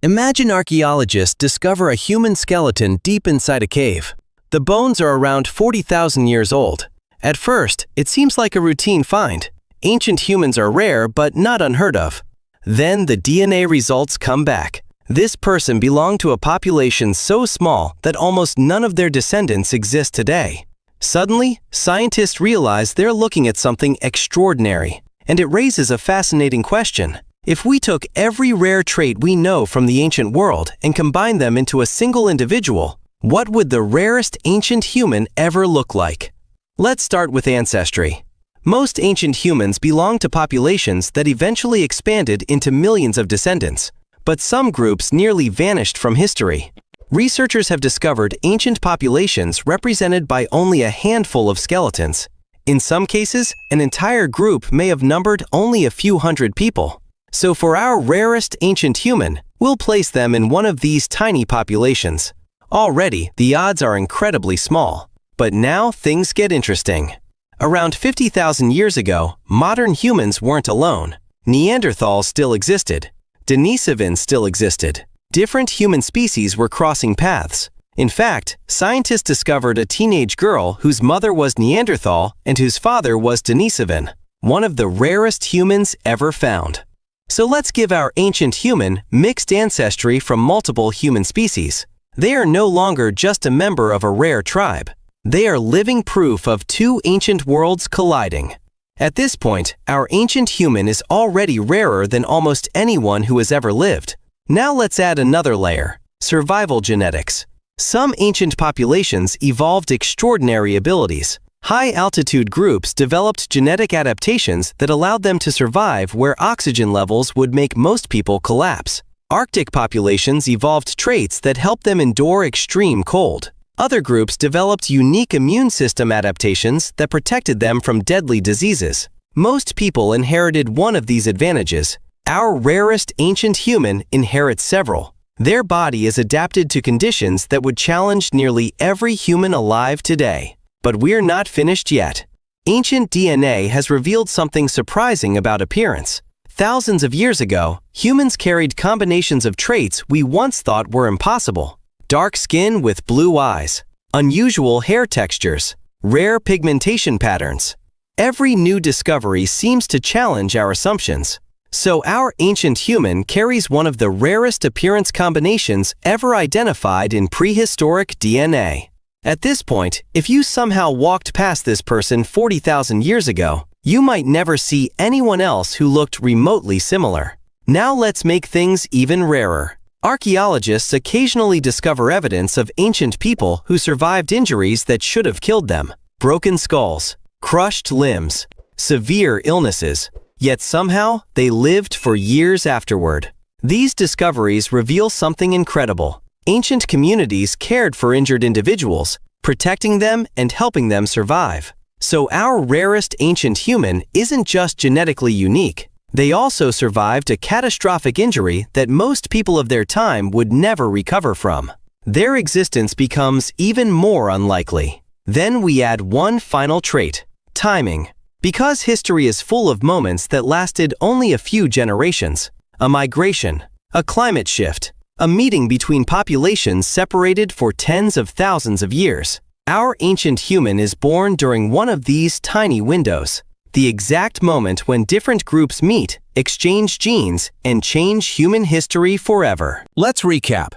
Imagine archaeologists discover a human skeleton deep inside a cave. The bones are around 40,000 years old. At first, it seems like a routine find. Ancient humans are rare but not unheard of. Then the DNA results come back. This person belonged to a population so small that almost none of their descendants exist today. Suddenly, scientists realize they're looking at something extraordinary, and it raises a fascinating question. If we took every rare trait we know from the ancient world and combined them into a single individual, what would the rarest ancient human ever look like? Let's start with ancestry. Most ancient humans belong to populations that eventually expanded into millions of descendants, but some groups nearly vanished from history. Researchers have discovered ancient populations represented by only a handful of skeletons. In some cases, an entire group may have numbered only a few hundred people. So for our rarest ancient human, we'll place them in one of these tiny populations. Already, the odds are incredibly small. But now things get interesting. Around 50,000 years ago, modern humans weren't alone. Neanderthals still existed. Denisovans still existed. Different human species were crossing paths. In fact, scientists discovered a teenage girl whose mother was Neanderthal and whose father was Denisovan, one of the rarest humans ever found. So let's give our ancient human mixed ancestry from multiple human species. They are no longer just a member of a rare tribe. They are living proof of two ancient worlds colliding. At this point, our ancient human is already rarer than almost anyone who has ever lived. Now let's add another layer: survival genetics. Some ancient populations evolved extraordinary abilities. High-altitude groups developed genetic adaptations that allowed them to survive where oxygen levels would make most people collapse. Arctic populations evolved traits that helped them endure extreme cold. Other groups developed unique immune system adaptations that protected them from deadly diseases. Most people inherited one of these advantages. Our rarest ancient human inherits several. Their body is adapted to conditions that would challenge nearly every human alive today. But we're not finished yet. Ancient DNA has revealed something surprising about appearance. Thousands of years ago, humans carried combinations of traits we once thought were impossible. Dark skin with blue eyes, unusual hair textures, rare pigmentation patterns. Every new discovery seems to challenge our assumptions. So our ancient human carries one of the rarest appearance combinations ever identified in prehistoric DNA. At this point, if you somehow walked past this person 40,000 years ago, you might never see anyone else who looked remotely similar. Now let's make things even rarer. Archaeologists occasionally discover evidence of ancient people who survived injuries that should have killed them. Broken skulls, crushed limbs, severe illnesses. Yet somehow, they lived for years afterward. These discoveries reveal something incredible. Ancient communities cared for injured individuals, protecting them and helping them survive. So our rarest ancient human isn't just genetically unique. They also survived a catastrophic injury that most people of their time would never recover from. Their existence becomes even more unlikely. Then we add one final trait: timing. Because history is full of moments that lasted only a few generations. A migration, a climate shift, a meeting between populations separated for tens of thousands of years. Our ancient human is born during one of these tiny windows, the exact moment when different groups meet, exchange genes, and change human history forever. Let's recap.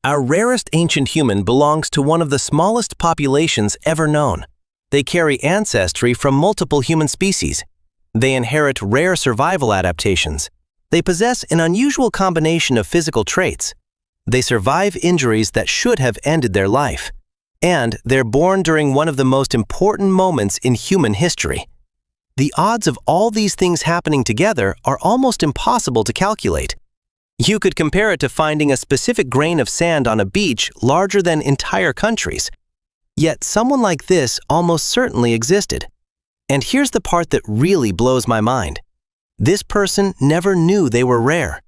Our rarest ancient human belongs to one of the smallest populations ever known. They carry ancestry from multiple human species. They inherit rare survival adaptations. They possess an unusual combination of physical traits. They survive injuries that should have ended their life. And they're born during one of the most important moments in human history. The odds of all these things happening together are almost impossible to calculate. You could compare it to finding a specific grain of sand on a beach larger than entire countries. Yet someone like this almost certainly existed. And here's the part that really blows my mind. This person never knew they were rare.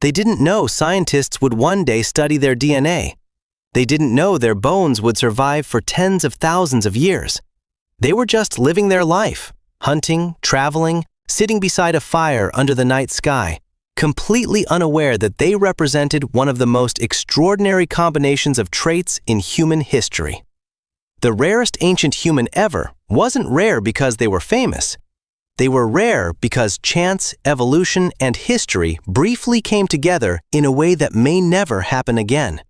They didn't know scientists would one day study their DNA. They didn't know their bones would survive for tens of thousands of years. They were just living their life, hunting, traveling, sitting beside a fire under the night sky. completely unaware that they represented one of the most extraordinary combinations of traits in human history. The rarest ancient human ever wasn't rare because they were famous. They were rare because chance, evolution, and history briefly came together in a way that may never happen again.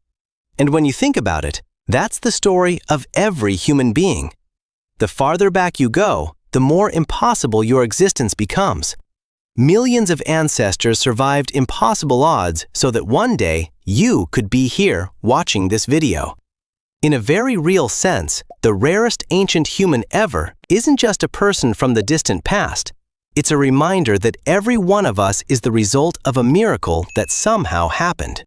And when you think about it, that's the story of every human being. The farther back you go, the more impossible your existence becomes. Millions of ancestors survived impossible odds so that one day you could be here watching this video. In a very real sense, the rarest ancient human ever isn't just a person from the distant past. It's a reminder that every one of us is the result of a miracle that somehow happened.